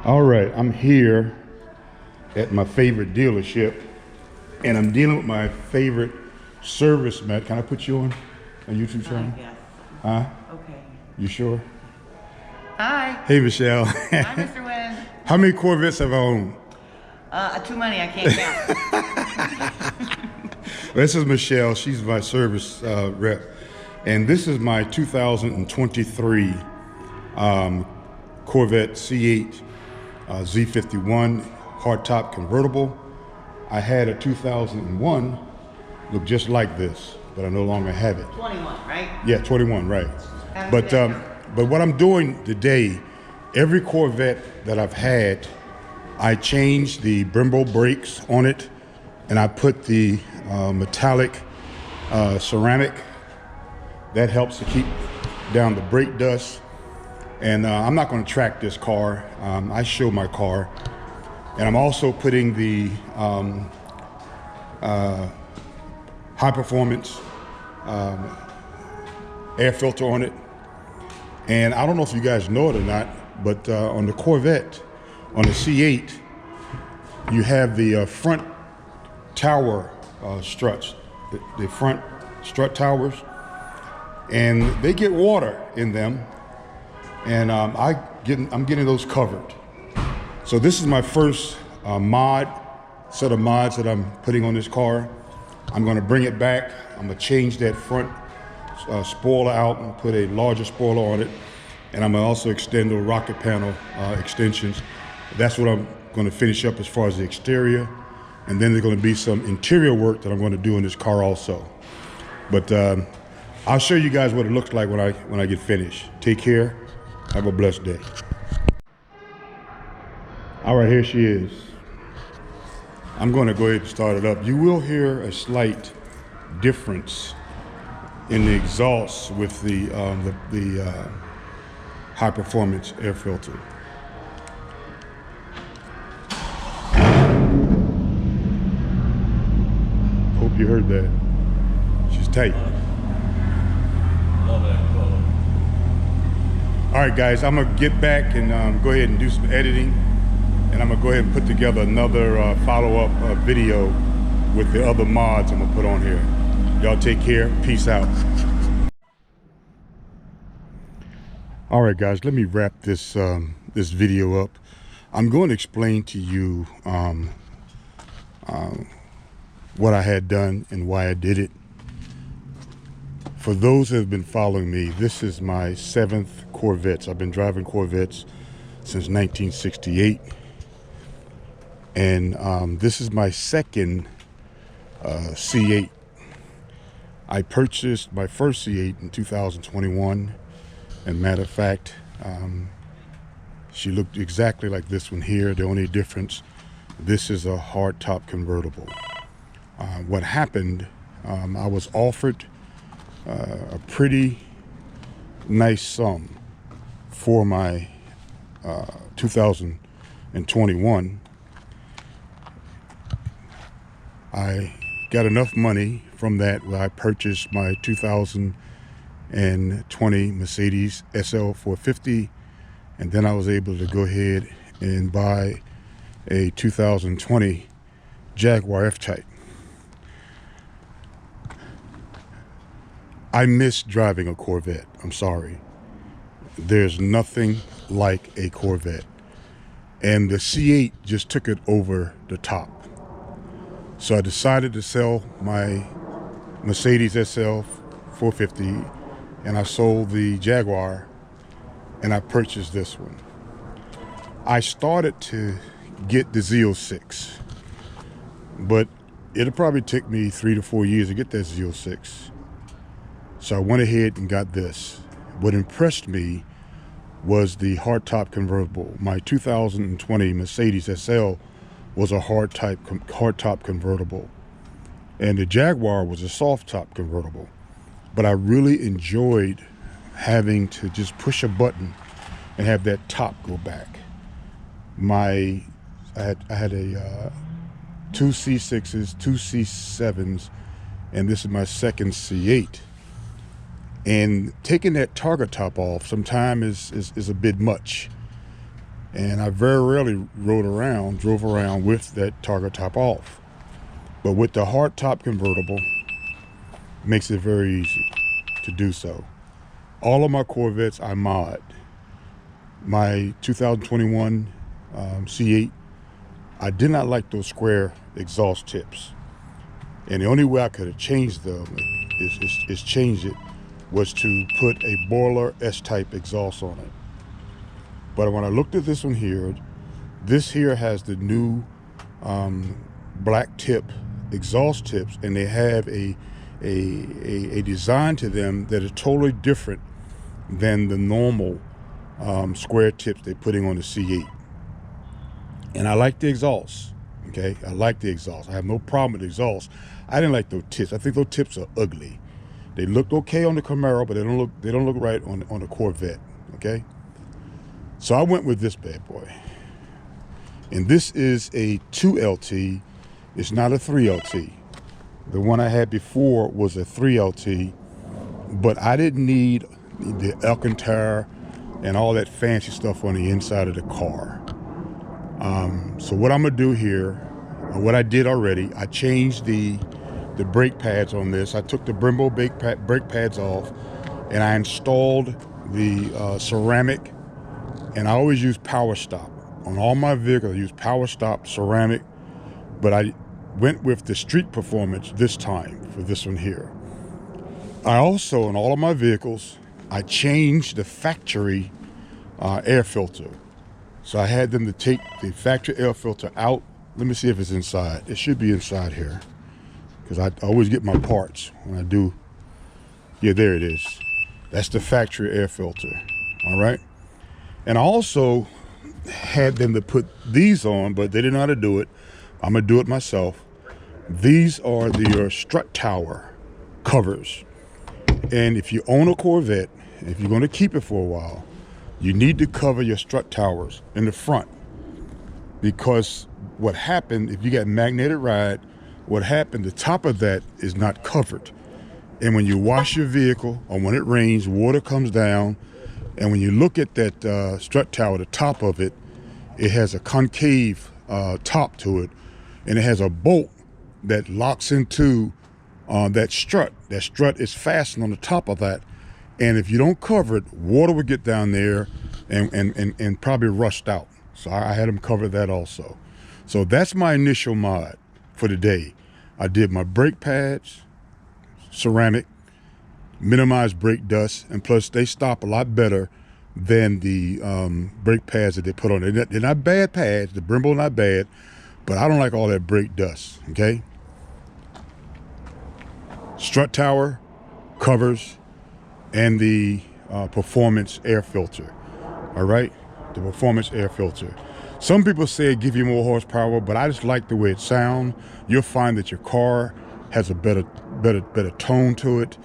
All right, I'm here at my favorite dealership, and I'm dealing with my favorite service man. Can I put you on a YouTube channel? Yes. Huh? Okay. You sure? Hi. Hey, Michelle. Hi, Mr. Wynn. How many Corvettes have I owned? Too many, I can't count. This is Michelle. She's my service rep. And this is my 2023 Corvette C8 Z51 hardtop convertible. I had a 2001 look just like this, but I no longer have it. 21, right? Yeah, 21, right. But what I'm doing today, every Corvette that I've had, I changed the Brembo brakes on it, and I put the metallic ceramic. That helps to keep down the brake dust. And I'm not going to track this car. I show my car. And I'm also putting the high performance air filter on it. And I don't know if you guys know it or not, but on the Corvette, on the C8, you have the front tower struts, the front strut towers, and they get water in them, and I'm getting those covered. So this is my first set of mods that I'm putting on this car. I'm going to bring it back. I'm going to change that front spoiler out and put a larger spoiler on it, and I'm going to also extend the rocket panel extensions. That's what I'm going to finish up as far as the exterior, and then there's going to be some interior work that I'm going to do in this car also. But I'll show you guys what it looks like when I get finished. Take care. Have a blessed day. All right, here she is. I'm going to go ahead and start it up. You will hear a slight difference in the exhaust with the high performance air filter. Hope you heard that. She's tight. All right, guys, I'm gonna get back and go ahead and do some editing, and I'm gonna go ahead and put together another follow-up video with the other mods I'm gonna put on here. Y'all take care. Peace out. All right, guys, let me wrap this this video up. I'm going to explain to you what I had done and why I did it. For those that have been following me, this is my 7th Corvette. I've been driving Corvettes since 1968. And this is my second C8. I purchased my first C8 in 2021. And matter of fact, she looked exactly like this one here. The only difference, this is a hardtop convertible. What happened, I was offered a pretty nice sum for my 2021. I got enough money from that where I purchased my 2020 Mercedes SL 450, and then I was able to go ahead and buy a 2020 Jaguar F-Type. I miss driving a Corvette. I'm sorry. There's nothing like a Corvette. And the C8 just took it over the top. So I decided to sell my Mercedes SL 450, and I sold the Jaguar, and I purchased this one. I started to get the Z06, but it'll probably take me 3 to 4 years to get that Z06. So I went ahead and got this. What impressed me was the hardtop convertible. My 2020 Mercedes SL was a hardtop convertible, and the Jaguar was a soft top convertible. But I really enjoyed having to just push a button and have that top go back. I had a 2 C6s, 2 C7s, and this is my second C8. And taking that target top off sometimes is a bit much. And I very rarely drove around with that Targa top off. But with the hard top convertible, makes it very easy to do so. All of my Corvettes I mod. My 2021 C8, I did not like those square exhaust tips. And the only way I could have changed them is change it, was to put a boiler S-type exhaust on it. But when I looked at this one here, this here has the new black tip exhaust tips, and they have a design to them that is totally different than the normal square tips they're putting on the C8. And I like the exhaust, okay? I like the exhaust. I have no problem with the exhaust. I didn't like those tips. I think those tips are ugly. They looked okay on the Camaro, but they don't look right on the Corvette, okay? So I went with this bad boy. And this is a 2LT. It's not a 3LT. The one I had before was a 3LT, but I didn't need the Alcantara and all that fancy stuff on the inside of the car. So what I'm gonna do here, what I did already, I changed the brake pads on this. I took the Brembo brake pads off, and I installed the ceramic, and I always use Power Stop. On all my vehicles, I use Power Stop ceramic, but I went with the Street Performance this time for this one here. I also, in all of my vehicles, I changed the factory air filter. So I had them to take the factory air filter out. Let me see if it's inside. It should be inside here, because I always get my parts when I do. Yeah, there it is. That's the factory air filter, all right? And I also had them to put these on, but they didn't know how to do it. I'm gonna do it myself. These are your strut tower covers. And if you own a Corvette, if you're gonna keep it for a while, you need to cover your strut towers in the front, because what happened, if you got magnetic ride, what happened, the top of that is not covered. And when you wash your vehicle, or when it rains, water comes down, and when you look at that strut tower, the top of it, it has a concave top to it, and it has a bolt that locks into that strut. That strut is fastened on the top of that, and if you don't cover it, water would get down there and probably rust out. So I had them cover that also. So that's my initial mod for the day. I did my brake pads, ceramic, minimize brake dust, and plus they stop a lot better than the brake pads that they put on it. They're not bad pads, the Brembo not bad, but I don't like all that brake dust, okay? Strut tower, covers, and the performance air filter, all right? The performance air filter. Some people say it give you more horsepower, but I just like the way it sounds. You'll find that your car has a better tone to it,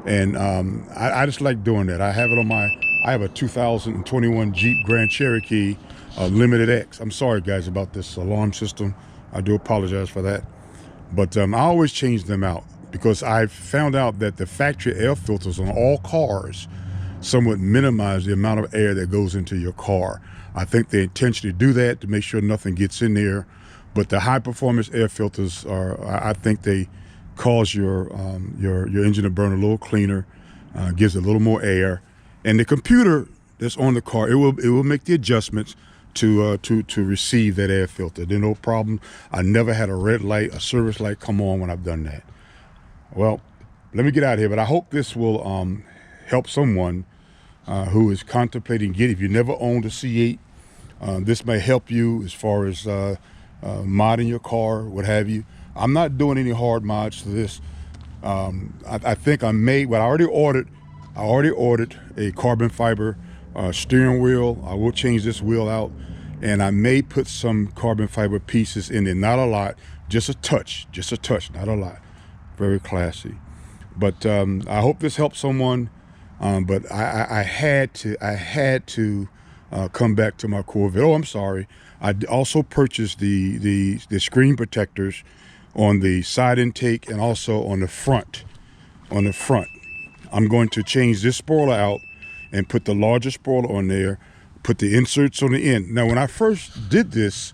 and I just like doing that. I have it on I have a 2021 Jeep Grand Cherokee Limited X. I'm sorry guys about this alarm system. I do apologize for that, but I always change them out, because I found out that the factory air filters on all cars somewhat minimize the amount of air that goes into your car. I think they intentionally do that to make sure nothing gets in there. But the high performance air filters I think they cause your engine to burn a little cleaner, gives it a little more air. And the computer that's on the car, it will make the adjustments to receive that air filter. There's no problem. I never had a red light, a service light come on when I've done that. Well, let me get out of here, but I hope this will help someone who is contemplating getting. If you never owned a C8, this may help you as far as modding your car, what have you. I'm not doing any hard mods to this. I think I may, but I already ordered a carbon fiber steering wheel. I will change this wheel out, and I may put some carbon fiber pieces in there. Not a lot, just a touch, not a lot. Very classy. But I hope this helps someone. But I had to come back to my Corvette. Oh, I'm sorry. I also purchased the screen protectors on the side intake and also on the front. I'm going to change this spoiler out and put the larger spoiler on there, put the inserts on the end. Now, when I first did this,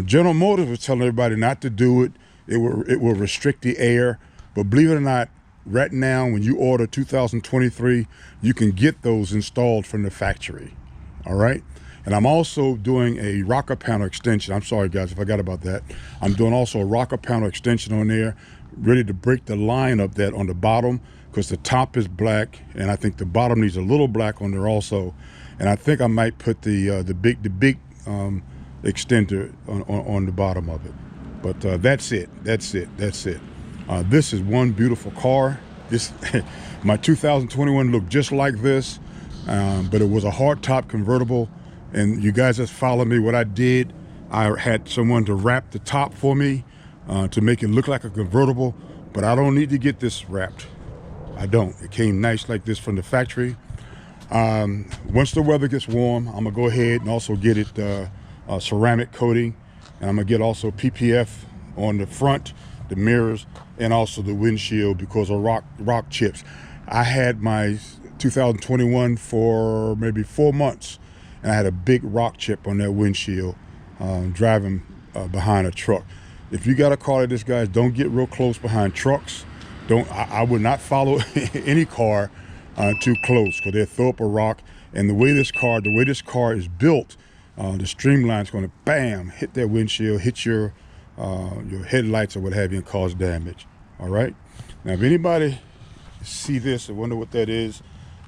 General Motors was telling everybody not to do it. It will restrict the air. But believe it or not, right now, when you order 2023, you can get those installed from the factory. All right. And I'm also doing a rocker panel extension. I'm sorry, guys, if I forgot about that. I'm doing also a rocker panel extension on there, ready to break the line up that on the bottom, because the top is black, and I think the bottom needs a little black on there also. And I think I might put the big extender on the bottom of it. But that's it. This is one beautiful car. This my 2021 looked just like this, but it was a hardtop convertible. And you guys just follow me. What I did, I had someone to wrap the top for me to make it look like a convertible. But I don't need to get this wrapped. I don't. It came nice like this from the factory. Once the weather gets warm, I'm gonna go ahead and also get it ceramic coating, and I'm gonna get also PPF on the front, the mirrors, and also the windshield because of rock chips. I had my 2021 for maybe 4 months, and I had a big rock chip on that windshield driving behind a truck. If you got a car like this, guys, don't get real close behind trucks. I would not follow any car too close, because they'll throw up a rock. And the way this car is built, the streamline's going to bam hit that windshield, hit your headlights or what have you, and cause damage. All right. Now, if anybody see this and wonder what that is,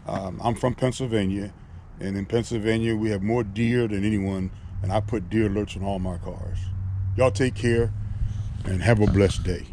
I'm from Pennsylvania, and in Pennsylvania we have more deer than anyone, and I put deer alerts on all my cars. Y'all take care and have a blessed day.